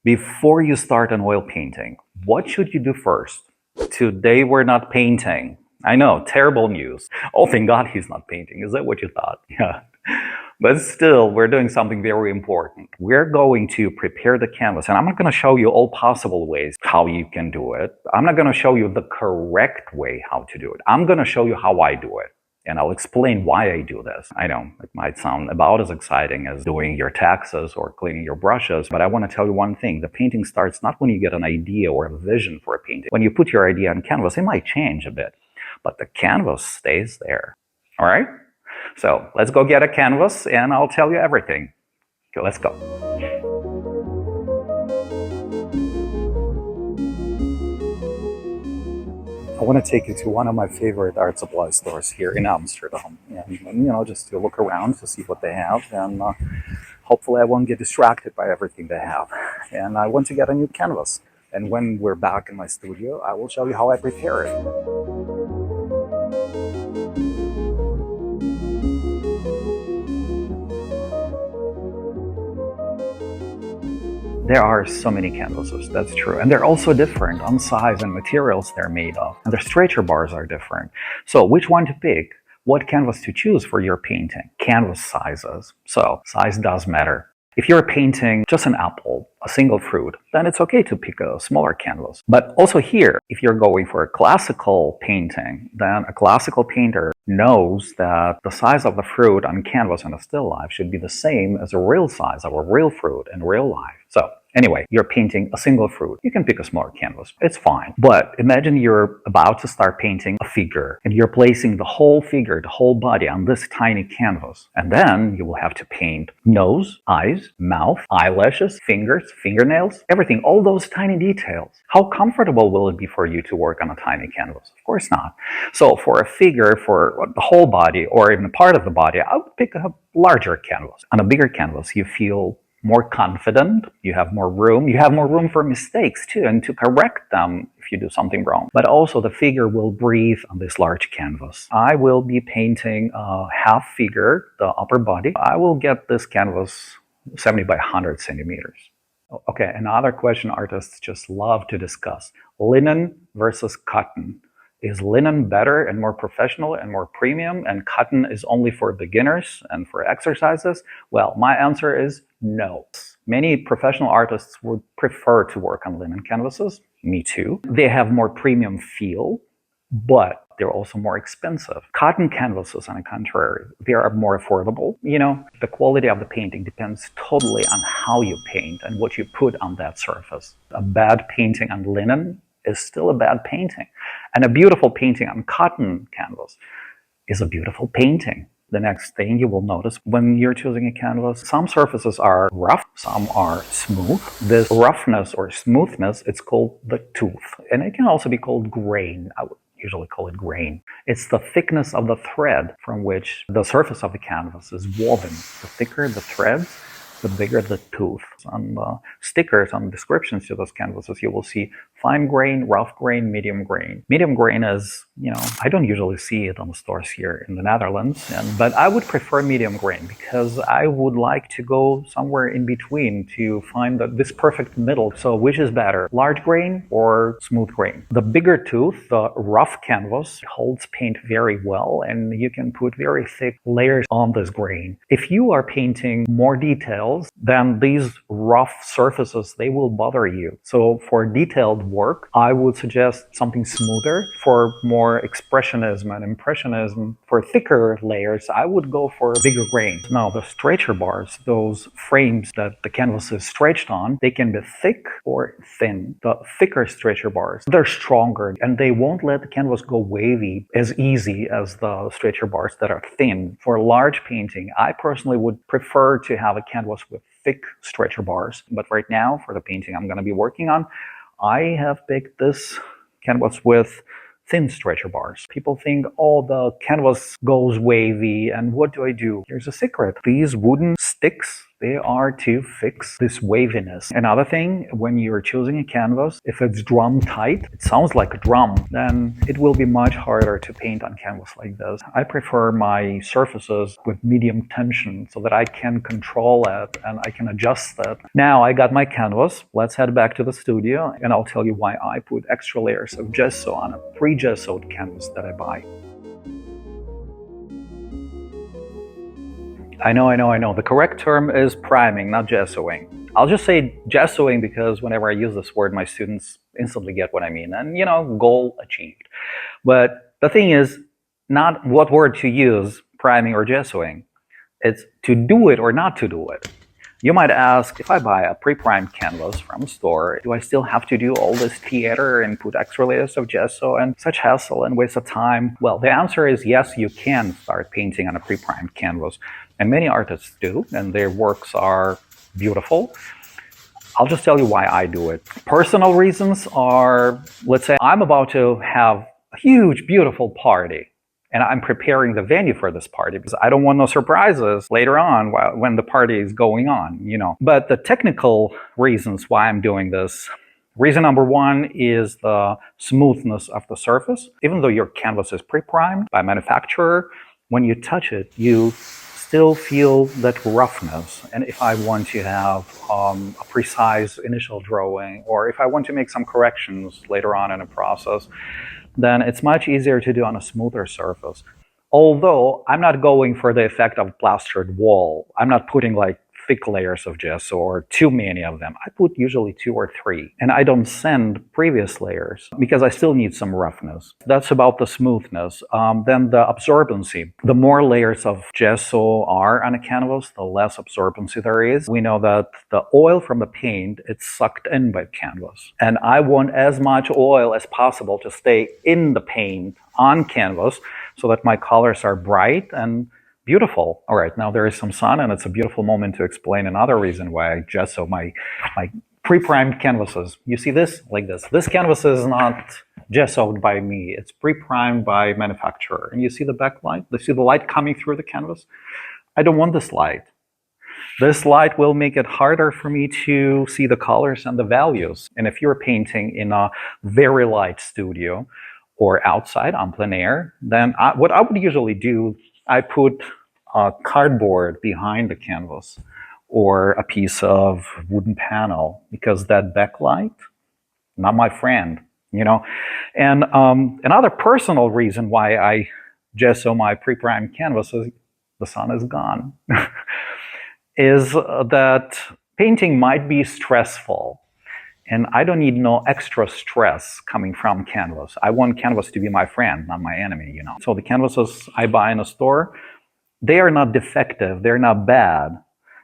Before you start an oil painting, what should you do first? Today we're not painting. I know, terrible news. Oh, thank God he's not painting. Is that what you thought? Yeah. But still, we're doing something very important. We're going to prepare the canvas, and I'm not going to show you all possible ways how you can do it. I'm not going to show you the correct way how to do it. I'm going to show you how I do it. And I'll explain why I do this. I know it might sound about as exciting as doing your taxes or cleaning your brushes, but I want to tell you one thing. The painting starts not when you get an idea or a vision for a painting. When you put your idea on canvas, it might change a bit, but the canvas stays there. All right? So let's go get a canvas and I'll tell you everything. Okay, let's go. I want to take you to one of my favorite art supply stores here in Amsterdam, and just to look around to see what they have, and hopefully I won't get distracted by everything they have. And I want to get a new canvas, and when we're back in my studio, I will show you how I prepare it. There are so many canvases, that's true. And they're also different on size and materials they're made of. And their stretcher bars are different. So which one to pick? What canvas to choose for your painting? Canvas sizes. So size does matter. If you're painting just an apple, a single fruit, then it's okay to pick a smaller canvas. But also here, if you're going for a classical painting, then a classical painter knows that the size of the fruit on canvas in a still life should be the same as the real size of a real fruit in real life. So anyway, you're painting a single fruit. You can pick a smaller canvas. It's fine. But imagine you're about to start painting a figure and you're placing the whole figure, the whole body on this tiny canvas. And then you will have to paint nose, eyes, mouth, eyelashes, fingers, fingernails, everything, all those tiny details. How comfortable will it be for you to work on a tiny canvas? Of course not. So for a figure, for the whole body or even a part of the body, I would pick a larger canvas. On a bigger canvas, you feel more confident, you have more room for mistakes too, and to correct them if you do something wrong. But also the figure will breathe on this large canvas. I will be painting a half figure, the upper body. I will get this canvas 70 by 100 centimeters. Okay, another question artists just love to discuss. Linen versus cotton. Is linen better and more professional and more premium, and cotton is only for beginners and for exercises? Well, my answer is no. Many professional artists would prefer to work on linen canvases. Me too. They have more premium feel, but they're also more expensive. Cotton canvases, on the contrary, they are more affordable. The quality of the painting depends totally on how you paint and what you put on that surface. A bad painting on linen is still a bad painting. And a beautiful painting on cotton canvas is a beautiful painting. The next thing you will notice when you're choosing a canvas, some surfaces are rough, some are smooth. This roughness or smoothness, it's called the tooth. And it can also be called grain. I would usually call it grain. It's the thickness of the thread from which the surface of the canvas is woven. The thicker the threads, the bigger the tooth. On stickers, on descriptions to those canvases, you will see fine grain, rough grain, medium grain. Medium grain is, I don't usually see it on the stores here in the Netherlands, but I would prefer medium grain because I would like to go somewhere in between to find this perfect middle. So which is better, large grain or smooth grain? The bigger tooth, the rough canvas, holds paint very well, and you can put very thick layers on this grain. If you are painting more details, then these rough surfaces, they will bother you. So for detailed work, I would suggest something smoother. For more expressionism and impressionism, for thicker layers, I would go for bigger grain. Now, the stretcher bars, those frames that the canvas is stretched on, they can be thick or thin. The thicker stretcher bars, they're stronger and they won't let the canvas go wavy as easy as the stretcher bars that are thin. For large painting, I personally would prefer to have a canvas with thick stretcher bars. But right now, for the painting I'm going to be working on, I have picked this canvas with thin stretcher bars. People think, oh, the canvas goes wavy, and what do I do? Here's a secret. These wooden sticks, They are to fix this waviness. Another thing, when you're choosing a canvas, if it's drum tight, it sounds like a drum, then it will be much harder to paint on canvas like this. I prefer my surfaces with medium tension so that I can control it and I can adjust it. Now I got my canvas. Let's head back to the studio and I'll tell you why I put extra layers of gesso on a pre-gessoed canvas that I buy. I know. The correct term is priming, not gessoing. I'll just say gessoing because whenever I use this word, my students instantly get what I mean. And, goal achieved. But the thing is, not what word to use, priming or gessoing. It's to do it or not to do it. You might ask, if I buy a pre-primed canvas from a store, do I still have to do all this theater and put extra layers of gesso and such hassle and waste of time? Well, the answer is yes, you can start painting on a pre-primed canvas. And many artists do, and their works are beautiful. I'll just tell you why I do it. Personal reasons are, let's say I'm about to have a huge, beautiful party. And I'm preparing the venue for this party because I don't want no surprises later on when the party is going on, But the technical reasons why I'm doing this, reason number one is the smoothness of the surface. Even though your canvas is pre-primed by manufacturer, when you touch it, you still feel that roughness. And if I want to have a precise initial drawing, or if I want to make some corrections later on in a process, then it's much easier to do on a smoother surface. Although I'm not going for the effect of plastered wall. I'm not putting like thick layers of gesso or too many of them. I put usually 2 or 3. And I don't sand previous layers because I still need some roughness. That's about the smoothness. Then the absorbency. The more layers of gesso are on a canvas, the less absorbency there is. We know that the oil from the paint, it's sucked in by the canvas. And I want as much oil as possible to stay in the paint on canvas so that my colors are bright and beautiful. All right, now there is some sun, and it's a beautiful moment to explain another reason why I gesso my pre-primed canvases. You see this? Like this. This canvas is not gessoed by me. It's pre-primed by manufacturer. And you see the backlight? You see the light coming through the canvas? I don't want this light. This light will make it harder for me to see the colors and the values. And if you're painting in a very light studio or outside on plein air, then what I would usually do, I put a cardboard behind the canvas or a piece of wooden panel because that backlight, not my friend, And another personal reason why I gesso my pre-primed canvases, the sun is gone, is that painting might be stressful. And I don't need no extra stress coming from canvas. I want canvas to be my friend, not my enemy, So the canvases I buy in a store, they are not defective, they're not bad.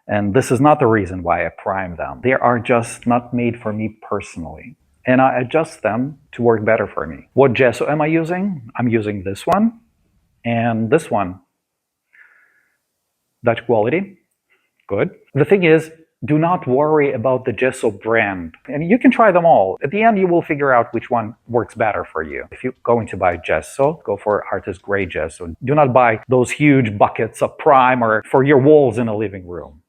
And this is not the reason why I prime them. They are just not made for me personally. And I adjust them to work better for me. What gesso am I using? I'm using this one and this one. Dutch quality, good. The thing is, do not worry about the gesso brand. And you can try them all. At the end, you will figure out which one works better for you. If you're going to buy gesso, go for artist grade gesso. Do not buy those huge buckets of primer for your walls in a living room.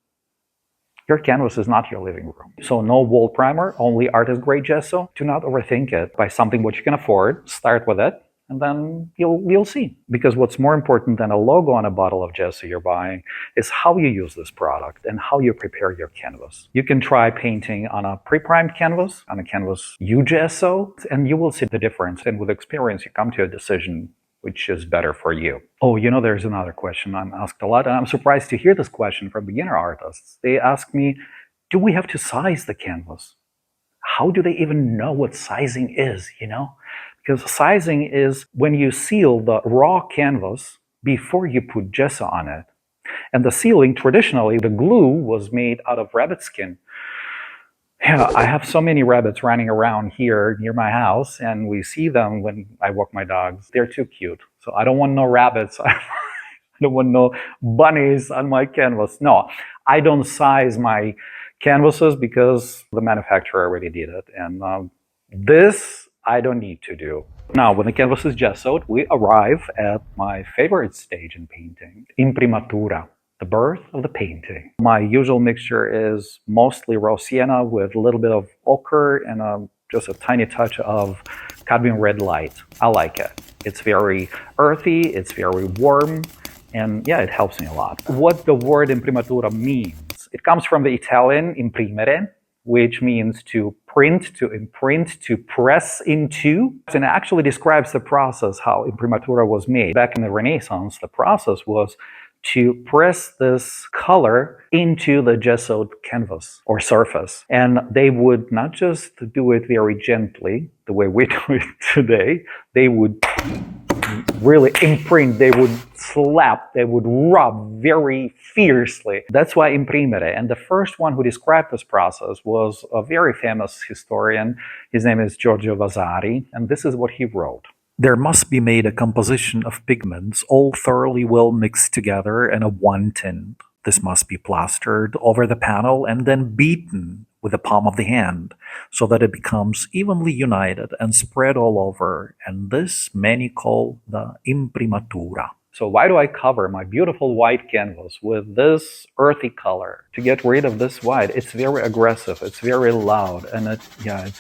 Your canvas is not your living room. So no wall primer, only artist grade gesso. Do not overthink it. Buy something which you can afford, start with it, and then you'll see. Because what's more important than a logo on a bottle of gesso you're buying is how you use this product and how you prepare your canvas. You can try painting on a pre-primed canvas, on a canvas you gesso, and you will see the difference. And with experience, you come to a decision which is better for you. Oh, there's another question I'm asked a lot, and I'm surprised to hear this question from beginner artists. They ask me, do we have to size the canvas? How do they even know what sizing is, Because sizing is when you seal the raw canvas before you put gesso on it. And the sealing, traditionally, the glue was made out of rabbit skin. Yeah, I have so many rabbits running around here near my house, and we see them when I walk my dogs. They're too cute. So I don't want no rabbits. I don't want no bunnies on my canvas. No, I don't size my canvases because the manufacturer already did it. And this I don't need to do. Now, when the canvas is gessoed, we arrive at my favorite stage in painting, Imprimatura. the birth of the painting. My usual mixture is mostly raw sienna with a little bit of ochre and just a tiny touch of cadmium red light. I like it. It's very earthy, it's very warm, and yeah, it helps me a lot. What the word imprimatura means, it comes from the Italian imprimere, which means to print, to imprint, to press into. And it actually describes the process, how imprimatura was made. Back in the Renaissance, the process was to press this color into the gessoed canvas or surface. And they would not just do it very gently, the way we do it today, they would really imprint, they would slap, they would rub very fiercely. That's why imprimere. And the first one who described this process was a very famous historian. His name is Giorgio Vasari, and this is what he wrote. There must be made a composition of pigments all thoroughly well mixed together in a one tint. This must be plastered over the panel and then beaten with the palm of the hand so that it becomes evenly united and spread all over, and this many call the imprimatura. So why do I cover my beautiful white canvas with this earthy color? To get rid of this white. It's very aggressive, it's very loud, and it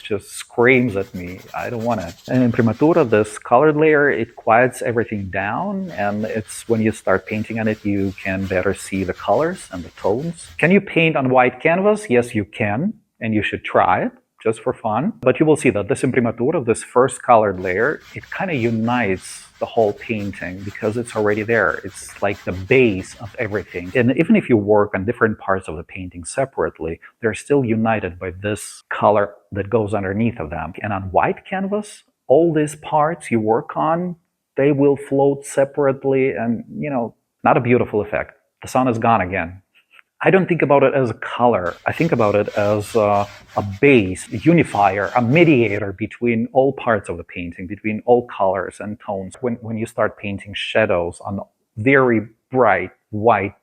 just screams at me. I don't want it. And imprimatura, this colored layer, it quiets everything down, and it's when you start painting on it, you can better see the colors and the tones. Can you paint on white canvas? Yes, you can, and you should try it, just for fun. But you will see that this imprimatura, this first colored layer, it kind of unites the whole painting because it's already there. It's like the base of everything. And even if you work on different parts of the painting separately, they're still united by this color that goes underneath of them. And on white canvas, all these parts you work on, they will float separately and, not a beautiful effect. The sun is gone again. I don't think about it as a color. I think about it as a base, a unifier, a mediator between all parts of the painting, between all colors and tones. When you start painting shadows on very bright white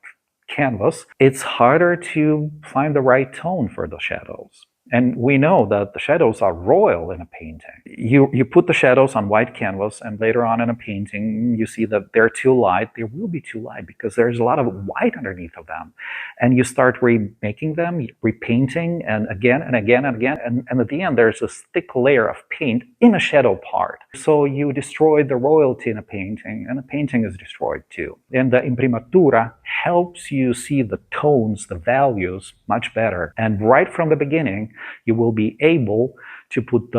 canvas, it's harder to find the right tone for the shadows. And we know that the shadows are royal in a painting. You put the shadows on white canvas, and later on in a painting, you see that they're too light. They will be too light because there's a lot of white underneath of them. And you start remaking them, repainting, and again and again and again. And at the end, there's this thick layer of paint in a shadow part. So you destroy the royalty in a painting, and a painting is destroyed too. And the imprimatura helps you see the tones, the values much better. And right from the beginning, you will be able to put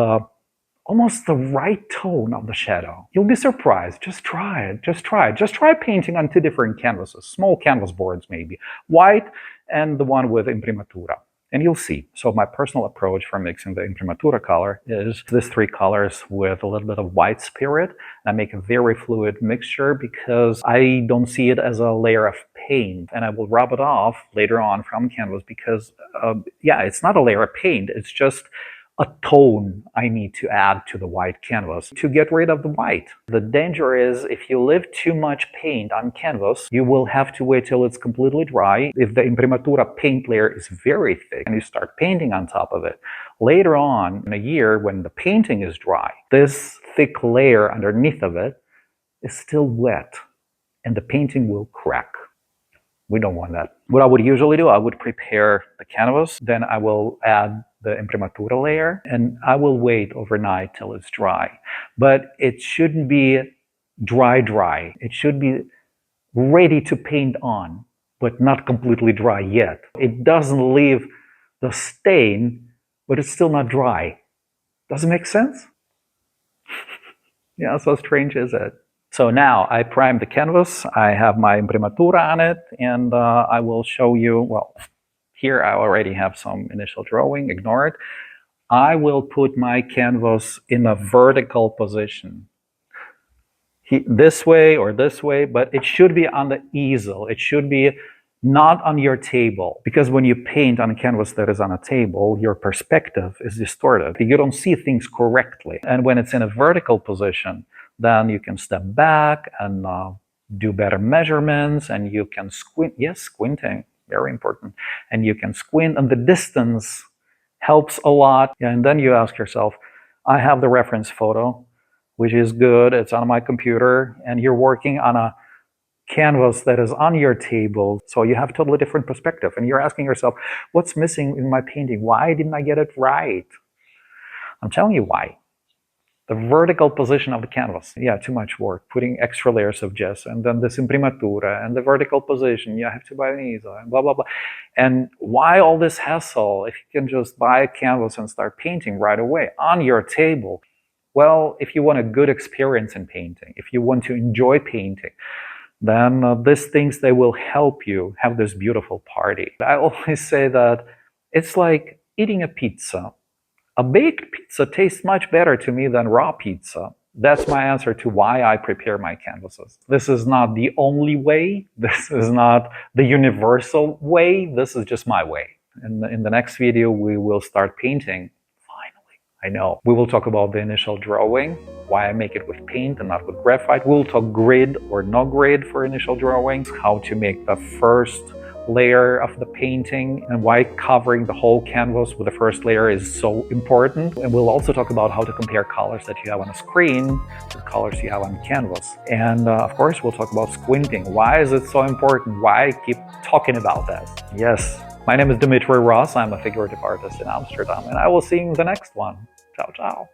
almost the right tone of the shadow. You'll be surprised. Just try it. Just try it. Just try painting on two different canvases, small canvas boards maybe, white and the one with imprimatura. And you'll see. So my personal approach for mixing the imprimatura color is these three colors with a little bit of white spirit. I make a very fluid mixture because I don't see it as a layer of paint. And I will rub it off later on from canvas because, it's not a layer of paint. It's just a tone I need to add to the white canvas to get rid of the white. The danger is if you leave too much paint on canvas, you will have to wait till it's completely dry. If the imprimatura paint layer is very thick and you start painting on top of it, later on in a year when the painting is dry, this thick layer underneath of it is still wet and the painting will crack. We don't want that. What I would usually do, I would prepare the canvas, then I will add the imprimatura layer, and I will wait overnight till it's dry. But it shouldn't be dry. It should be ready to paint on, but not completely dry yet. It doesn't leave the stain, but it's still not dry. Does it make sense? Yeah, so strange is it? So now I prime the canvas, I have my imprimatura on it, and I will show you, well, here I already have some initial drawing, ignore it. I will put my canvas in a vertical position. This way or this way, but it should be on the easel. It should be not on your table. Because when you paint on a canvas that is on a table, your perspective is distorted. You don't see things correctly. And when it's in a vertical position, then you can step back and do better measurements, and you can squint. Yes, squinting, very important. And you can squint, and the distance helps a lot. And then you ask yourself, I have the reference photo, which is good. It's on my computer, and you're working on a canvas that is on your table, so you have a totally different perspective, and you're asking yourself, what's missing in my painting? Why didn't I get it right? I'm telling you why. The vertical position of the canvas. Yeah, too much work, putting extra layers of gesso, and then this imprimatura, and the vertical position. You have to buy an easel, and blah, blah, blah. And why all this hassle if you can just buy a canvas and start painting right away on your table? Well, if you want a good experience in painting, if you want to enjoy painting, then these things, they will help you have this beautiful party. I always say that it's like eating a pizza. A baked pizza tastes much better to me than raw pizza. That's my answer to why I prepare my canvases. This is not the only way. This is not the universal way. This is just my way. In the next video, we will start painting. Finally, I know. We will talk about the initial drawing, why I make it with paint and not with graphite. We'll talk grid or no grid for initial drawings, how to make the first layer of the painting, and why covering the whole canvas with the first layer is so important. And we'll also talk about how to compare colors that you have on a screen to the colors you have on the canvas. And of course, we'll talk about squinting. Why is it so important? Why I keep talking about that? Yes, my name is Dimitri Ross. I'm a figurative artist in Amsterdam, and I will see you in the next one. Ciao, ciao.